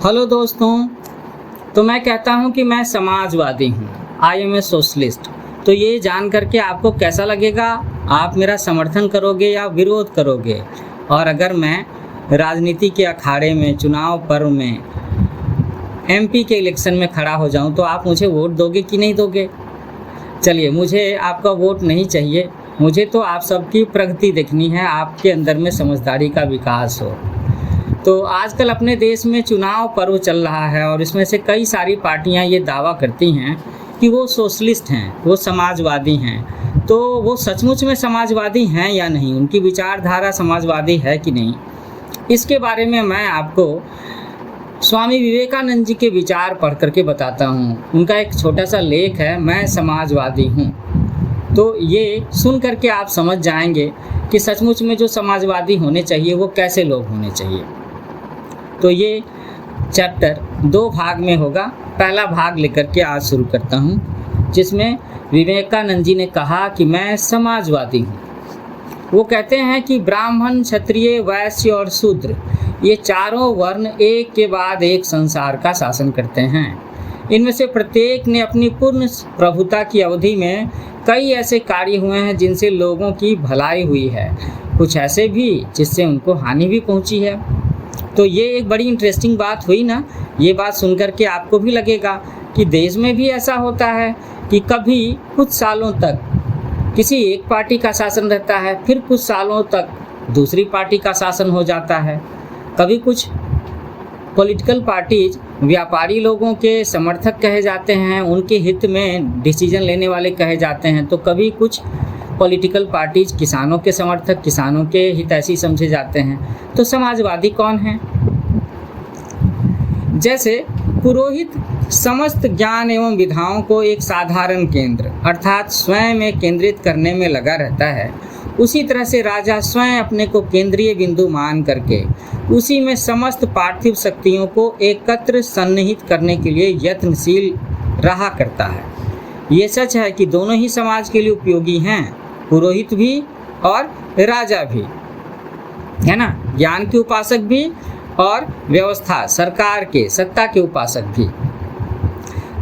Hello दोस्तों, तो मैं कहता हूं कि मैं समाजवादी हूं, आई एम ए सोशलिस्ट। तो ये जान करके आपको कैसा लगेगा? आप मेरा समर्थन करोगे या विरोध करोगे? और अगर मैं राजनीति के अखाड़े में, चुनाव पर्व में, एमपी के इलेक्शन में खड़ा हो जाऊं तो आप मुझे वोट दोगे कि नहीं दोगे? चलिए, मुझे आपका वोट नहीं चाहिए, मुझे तो आप सबकी प्रगति देखनी है, आपके अंदर में समझदारी का विकास हो। तो आजकल अपने देश में चुनाव पर्व चल रहा है और इसमें से कई सारी पार्टियां ये दावा करती हैं कि वो सोशलिस्ट हैं, वो समाजवादी हैं। तो वो सचमुच में समाजवादी हैं या नहीं, उनकी विचारधारा समाजवादी है कि नहीं, इसके बारे में मैं आपको स्वामी विवेकानंद जी के विचार पढ़ करके बताता हूँ। उनका एक छोटा सा लेख है, मैं समाजवादी हूँ। तो ये सुन करके आप समझ जाएंगे कि सचमुच में जो समाजवादी होने चाहिए वो कैसे लोग होने चाहिए। तो ये चैप्टर 2 भाग में होगा। पहला भाग लेकर के आज शुरू करता हूँ, जिसमें विवेकानंद जी ने कहा कि मैं समाजवादी हूँ। वो कहते हैं कि ब्राह्मण, क्षत्रिय, वैश्य और शूद्र, ये चारों वर्ण एक के बाद एक संसार का शासन करते हैं। इनमें से प्रत्येक ने अपनी पूर्ण प्रभुता की अवधि में कई ऐसे कार्य हुए हैं जिनसे लोगों की भलाई हुई है, कुछ ऐसे भी जिससे उनको हानि भी पहुंची है। तो ये एक बड़ी इंटरेस्टिंग बात हुई ना। ये बात सुनकर के आपको भी लगेगा कि देश में भी ऐसा होता है कि कभी कुछ सालों तक किसी एक पार्टी का शासन रहता है, फिर कुछ सालों तक दूसरी पार्टी का शासन हो जाता है। कभी कुछ पॉलिटिकल पार्टीज व्यापारी लोगों के समर्थक कहे जाते हैं, उनके हित में डिसीजन लेने वाले कहे जाते हैं। तो कभी कुछ पॉलिटिकल पार्टीज किसानों के समर्थक, किसानों के हितैषी समझे जाते हैं। तो समाजवादी कौन है? जैसे पुरोहित समस्त ज्ञान एवं विधाओं को एक साधारण केंद्र अर्थात स्वयं में केंद्रित करने में लगा रहता है, उसी तरह से राजा स्वयं अपने को केंद्रीय बिंदु मान करके उसी में समस्त पार्थिव शक्तियों को एकत्र सन्निहित करने के लिए यत्नशील रहा करता है। ये सच है कि दोनों ही समाज के लिए उपयोगी हैं, पुरोहित भी और राजा भी, है ना, ज्ञान के उपासक भी और व्यवस्था, सरकार के, सत्ता के उपासक भी।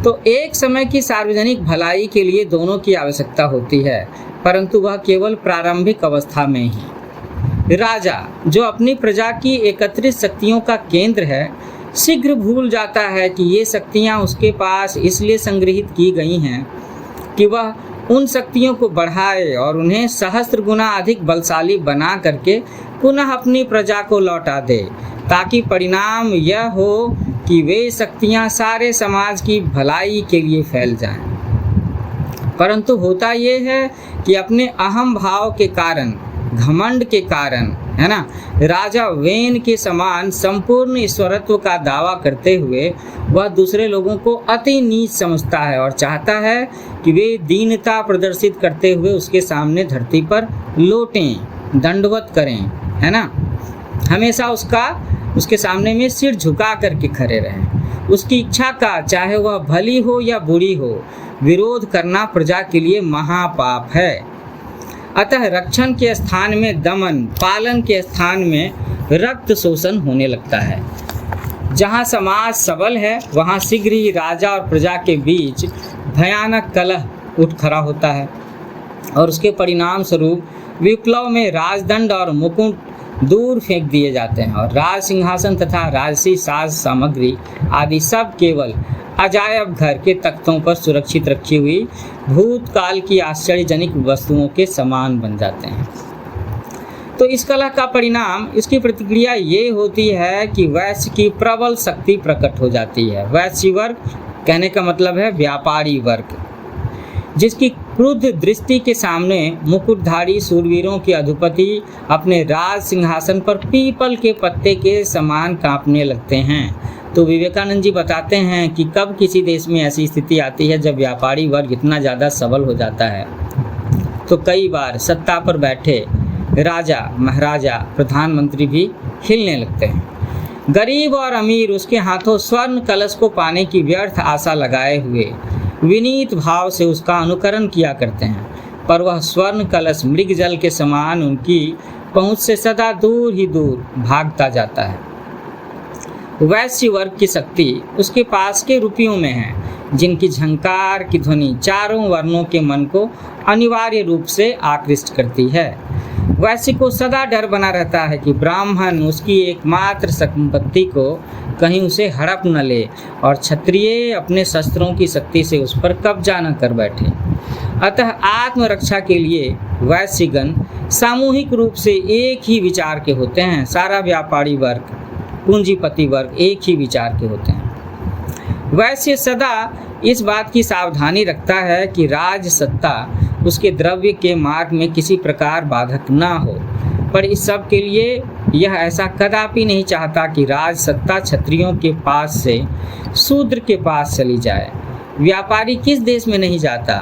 तो एक समय की सार्वजनिक भलाई के लिए दोनों की आवश्यकता होती है, परंतु वह केवल प्रारंभिक अवस्था में ही। राजा, जो अपनी प्रजा की एकत्रित शक्तियों का केंद्र है, शीघ्र भूल जाता है कि ये शक्तियाँ उसके पास इसलिए संग्रहित की गई हैं कि वह उन शक्तियों को बढ़ाए और उन्हें सहस्त्र गुना अधिक बलशाली बना करके पुनः अपनी प्रजा को लौटा दे, ताकि परिणाम यह हो कि वे शक्तियाँ सारे समाज की भलाई के लिए फैल जाएं। परंतु होता ये है कि अपने अहम भाव के कारण, घमंड के कारण, है ना, राजा वेन के समान संपूर्ण ईश्वरत्व का दावा करते हुए वह दूसरे लोगों को अति नीच समझता है और चाहता है कि वे दीनता प्रदर्शित करते हुए उसके सामने धरती पर लोटें, दंडवत करें, है ना, हमेशा उसके सामने में सिर झुका करके खड़े रहें। उसकी इच्छा का, चाहे वह भली हो या बुरी हो, विरोध करना प्रजा के लिए महापाप है। अतः रक्षण के स्थान में दमन, पालन के स्थान में रक्त शोषण होने लगता है। जहाँ समाज सबल है वहाँ शीघ्र ही राजा और प्रजा के बीच भयानक कलह उठ खड़ा होता है और उसके परिणाम स्वरूप विप्लव में राजदंड और मुकुट दूर फेंक दिए जाते हैं और राज सिंहासन तथा राजसी साज सामग्री आदि सब केवल अजायब घर के तख्तों पर सुरक्षित रखी हुई भूतकाल की आश्चर्यजनक वस्तुओं के समान बन जाते हैं। तो इस कलह का परिणाम, इसकी प्रतिक्रिया ये होती है कि वैश्य की प्रबल शक्ति प्रकट हो जाती है। वैश्य वर्ग कहने का मतलब है व्यापारी वर्ग, जिसकी क्रुद्ध दृष्टि के सामने मुकुटधारी सूरवीरों के अधिपति अपने राज सिंहासन पर पीपल के पत्ते के समान कांपने लगते हैं। तो विवेकानंद जी बताते हैं कि कब किसी देश में ऐसी स्थिति आती है जब व्यापारी वर्ग इतना ज़्यादा सबल हो जाता है तो कई बार सत्ता पर बैठे राजा, महाराजा, प्रधानमंत्री भी हिलने लगते हैं। गरीब और अमीर उसके हाथों स्वर्ण कलश को पाने की व्यर्थ आशा लगाए हुए विनीत भाव से उसका अनुकरण किया करते हैं, पर वह स्वर्ण कलश मृग जल के समान उनकी पहुंच से सदा दूर ही दूर भागता जाता है। वैश्य वर्ग की शक्ति उसके पास के रुपयों में है, जिनकी झंकार की ध्वनि चारों वर्णों के मन को अनिवार्य रूप से आकृष्ट करती है। वैश्य को सदा डर बना रहता है कि ब्राह्मण उसकी एकमात्र संपत्ति को कहीं उसे हड़प न ले और क्षत्रिय अपने शस्त्रों की शक्ति से उस पर कब्जा न कर बैठे। अतः आत्मरक्षा के लिए वैश्यगण सामूहिक रूप से एक ही विचार के होते हैं। सारा व्यापारी वर्ग, पूंजीपति वर्ग एक ही विचार के होते हैं। वैश्य सदा इस बात की सावधानी रखता है कि राज सत्ता उसके द्रव्य के मार्ग में किसी प्रकार बाधक ना हो, पर इस सब के लिए यह ऐसा कदापि नहीं चाहता कि राज सत्ता क्षत्रियों के पास से शूद्र के पास चली जाए। व्यापारी किस देश में नहीं जाता,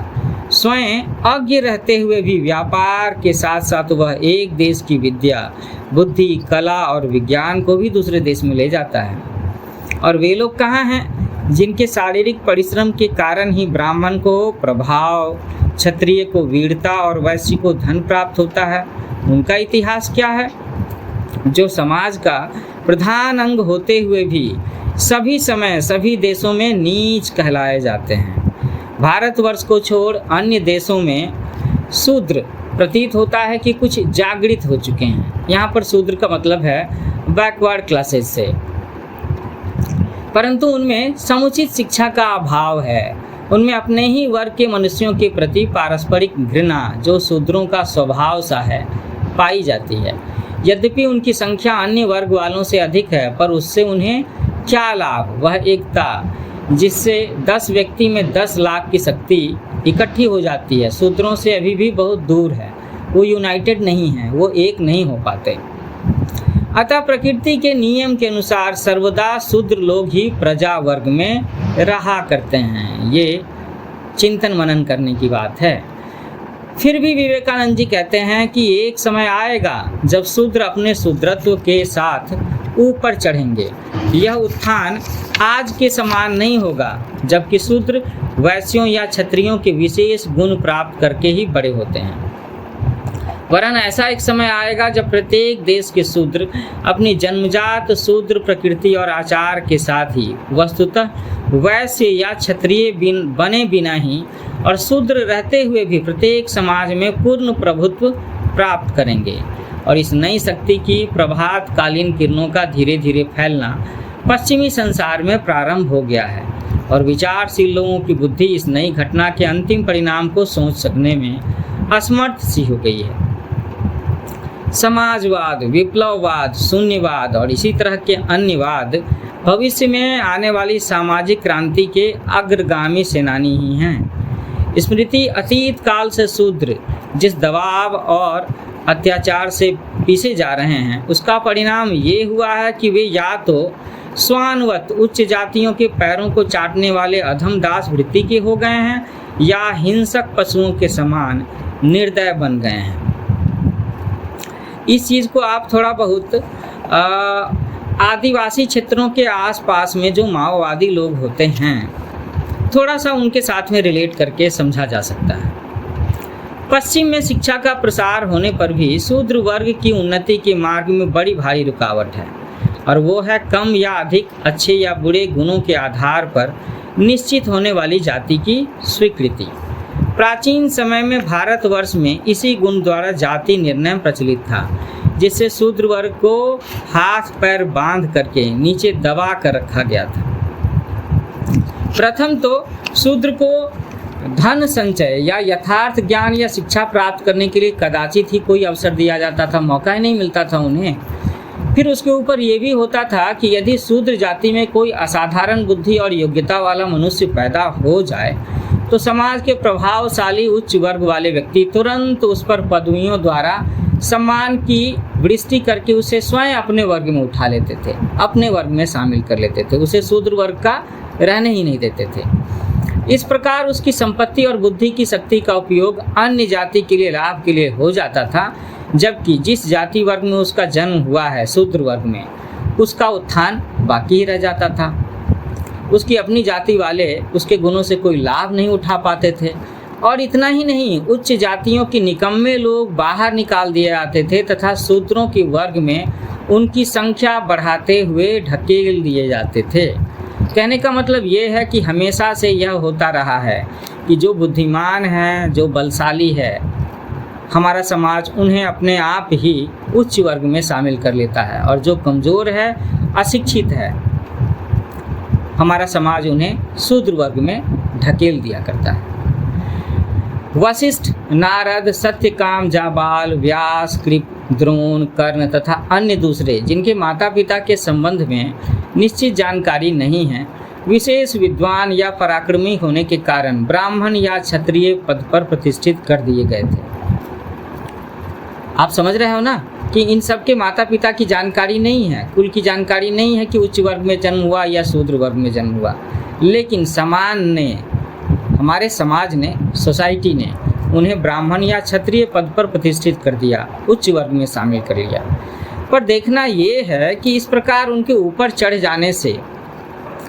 स्वयं अज्ञ रहते हुए भी व्यापार के साथ साथ वह एक देश की विद्या, बुद्धि, कला और विज्ञान को भी दूसरे देश में ले जाता है। और वे लोग कहाँ हैं जिनके शारीरिक परिश्रम के कारण ही ब्राह्मण को प्रभाव, क्षत्रिय को वीरता और वैश्य को धन प्राप्त होता है? उनका इतिहास क्या है? जो समाज का प्रधान अंग होते हुए भी सभी समय सभी देशों में नीच कहलाए जाते हैं। भारतवर्ष को छोड़ अन्य देशों में शूद्र प्रतीत होता है कि कुछ जागृत हो चुके हैं। यहाँ पर शूद्र का मतलब है बैकवर्ड क्लासेस से, परंतु उनमें समुचित शिक्षा का अभाव है। उनमें अपने ही वर्ग के मनुष्यों के प्रति पारस्परिक घृणा, जो शूद्रों का स्वभाव सा है, पाई जाती है। यद्यपि उनकी संख्या अन्य वर्ग वालों से अधिक है, पर उससे उन्हें क्या लाभ? वह एकता जिससे 10 व्यक्ति में 10 लाख की शक्ति इकट्ठी हो जाती है, शूद्रों से अभी भी बहुत दूर है। वो यूनाइटेड नहीं है, वो एक नहीं हो पाते। अतः प्रकृति के नियम के अनुसार सर्वदा शूद्र लोग ही प्रजा वर्ग में रहा करते हैं। ये चिंतन मनन करने की बात है। फिर भी विवेकानंद जी कहते हैं कि एक समय आएगा जब शूद्र अपने शूद्रत्व के साथ ऊपर चढ़ेंगे। यह उत्थान आज के समान नहीं होगा, जबकि शूद्र वैश्यों या क्षत्रियों के विशेष गुण प्राप्त करके ही बड़े होते हैं। वरन ऐसा एक समय आएगा जब प्रत्येक देश के शूद्र अपनी जन्मजात शूद्र प्रकृति और आचार के साथ ही वस्तुतः वैश्य या क्षत्रिय बने बिना ही और शूद्र रहते हुए भी प्रत्येक समाज में पूर्ण प्रभुत्व प्राप्त करेंगे। और इस नई शक्ति की प्रभातकालीन किरणों का धीरे धीरे फैलना पश्चिमी संसार में प्रारंभ हो गया है और विचारशील लोगों की बुद्धि इस नई घटना के अंतिम परिणाम को सोच सकने में असमर्थ सी हो गई है। समाजवाद, विप्लववाद, शून्यवाद और इसी तरह के अन्य वाद भविष्य में आने वाली सामाजिक क्रांति के अग्रगामी सेनानी ही हैं। स्मृति अतीत काल से शूद्र जिस दबाव और अत्याचार से पीछे जा रहे हैं, उसका परिणाम ये हुआ है कि वे या तो स्वानवत उच्च जातियों के पैरों को चाटने वाले अधम दास वृत्ति के हो गए हैं या हिंसक पशुओं के समान निर्दय बन गए हैं। इस चीज़ को आप थोड़ा बहुत आदिवासी क्षेत्रों के आसपास में जो माओवादी लोग होते हैं, थोड़ा सा उनके साथ में रिलेट करके समझा जा सकता है। पश्चिम में शिक्षा का प्रसार होने पर भी शूद्र वर्ग की उन्नति के मार्ग में बड़ी भारी रुकावट है, और वो है कम या अधिक, अच्छे या बुरे गुणों के आधार पर निश्चित होने वाली जाति की स्वीकृति। प्राचीन समय में भारतवर्ष में इसी गुण द्वारा जाति निर्णय प्रचलित था, जिससे शूद्र वर्ग को हाथ पैर बांध करके नीचे दबा कर रखा गया था। प्रथम तो शूद्र को धन संचय या यथार्थ ज्ञान या शिक्षा प्राप्त करने के लिए कदाचित ही कोई अवसर दिया जाता था, मौका ही नहीं मिलता था उन्हें। फिर उसके ऊपर ये भी होता था कि यदि शूद्र जाति में कोई असाधारण बुद्धि और योग्यता वाला मनुष्य पैदा हो जाए तो समाज के प्रभावशाली उच्च वर्ग वाले व्यक्ति तुरंत उस पर पदवियों द्वारा सम्मान की वृष्टि करके उसे स्वयं अपने वर्ग में उठा लेते थे, अपने वर्ग में शामिल कर लेते थे, उसे शूद्र वर्ग का रहने ही नहीं देते थे। इस प्रकार उसकी संपत्ति और बुद्धि की शक्ति का उपयोग अन्य जाति के लिए लाभ के लिए हो जाता था, जबकि जिस जाति वर्ग में उसका जन्म हुआ है, शूद्र वर्ग में, उसका उत्थान बाकी ही रह जाता था। उसकी अपनी जाति वाले उसके गुणों से कोई लाभ नहीं उठा पाते थे। और इतना ही नहीं, उच्च जातियों के निकम्मे लोग बाहर निकाल दिए जाते थे तथा शूद्रों के वर्ग में उनकी संख्या बढ़ाते हुए ढकेल दिए जाते थे। कहने का मतलब ये है कि हमेशा से यह होता रहा है कि जो बुद्धिमान है, जो बलशाली है, हमारा समाज उन्हें अपने आप ही उच्च वर्ग में शामिल कर लेता है, और जो कमज़ोर है, अशिक्षित है, हमारा समाज उन्हें शूद्र वर्ग में ढकेल दिया करता है। वशिष्ठ, नारद, सत्यकाम, जाबाल, व्यास, कृप, द्रोण, कर्ण तथा अन्य दूसरे जिनके माता पिता के संबंध में निश्चित जानकारी नहीं है, विशेष विद्वान या पराक्रमी होने के कारण ब्राह्मण या क्षत्रिय पद पर प्रतिष्ठित कर दिए गए थे। आप समझ रहे हो ना कि इन सब के माता पिता की जानकारी नहीं है, कुल की जानकारी नहीं है कि उच्च वर्ग में जन्म हुआ या शूद्र वर्ग में जन्म हुआ, लेकिन हमारे समाज ने, सोसाइटी ने उन्हें ब्राह्मण या क्षत्रिय पद पर प्रतिष्ठित कर दिया, उच्च वर्ग में शामिल कर लिया। पर देखना ये है कि इस प्रकार उनके ऊपर चढ़ जाने से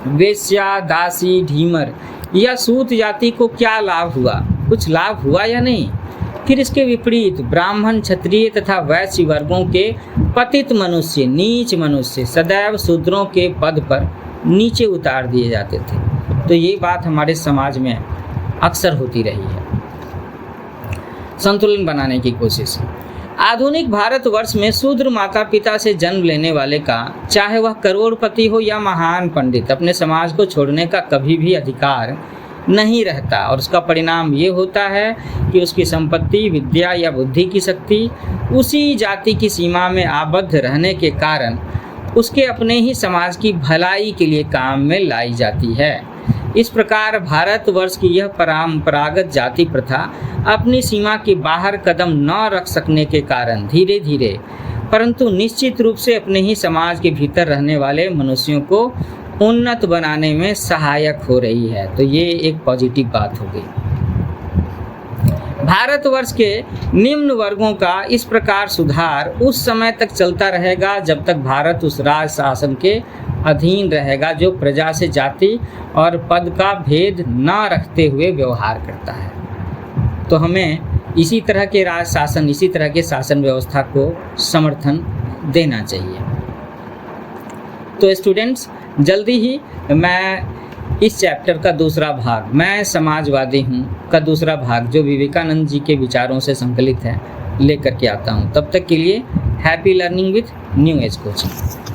वेश्या, दासी, ढीमर या सूत जाति को क्या लाभ हुआ? कुछ लाभ हुआ या नहीं? फिर इसके विपरीत ब्राह्मण, क्षत्रिय तथा वैश्य वर्गों के पतित मनुष्य, नीच मनुष्य सदैव शूद्रों के पद पर नीचे उतार दिए जाते थे। तो ये बात हमारे समाज में अक्सर होती रही है। संतुलन बनाने की कोशिश। आधुनिक भारतवर्ष में शूद्र माता पिता से जन्म लेने वाले का, चाहे वह करोड़पति हो या महान पंडित, अपने समाज को छोड़ने का कभी भी अधिकार नहीं रहता, और उसका परिणाम ये होता है कि उसकी संपत्ति, विद्या या बुद्धि की शक्ति उसी जाति की सीमा में आबद्ध रहने के कारण उसके अपने ही समाज की भलाई के लिए काम में लाई जाती है। इस प्रकार भारतवर्ष की यह परंपरागत जाति प्रथा अपनी सीमा के बाहर कदम न रख सकने के कारण धीरे धीरे परंतु निश्चित रूप से अपने ही समाज के भीतर रहने वाले मनुष्यों को उन्नत बनाने में सहायक हो रही है। तो ये एक पॉजिटिव बात हो गई। भारतवर्ष के निम्न वर्गों का इस प्रकार सुधार उस समय तक चलता रहेगा जब तक भारत उस राज शासन के अधीन रहेगा जो प्रजा से जाति और पद का भेद न रखते हुए व्यवहार करता है। तो हमें इसी तरह के राज शासन, इसी तरह के शासन व्यवस्था को समर्थन देना चाहिए। तो स्टूडेंट्स, जल्दी ही मैं इस चैप्टर का दूसरा भाग, मैं समाजवादी हूँ का दूसरा भाग, जो विवेकानंद जी के विचारों से संकलित है, लेकर के आता हूँ। तब तक के लिए happy learning with new age coaching.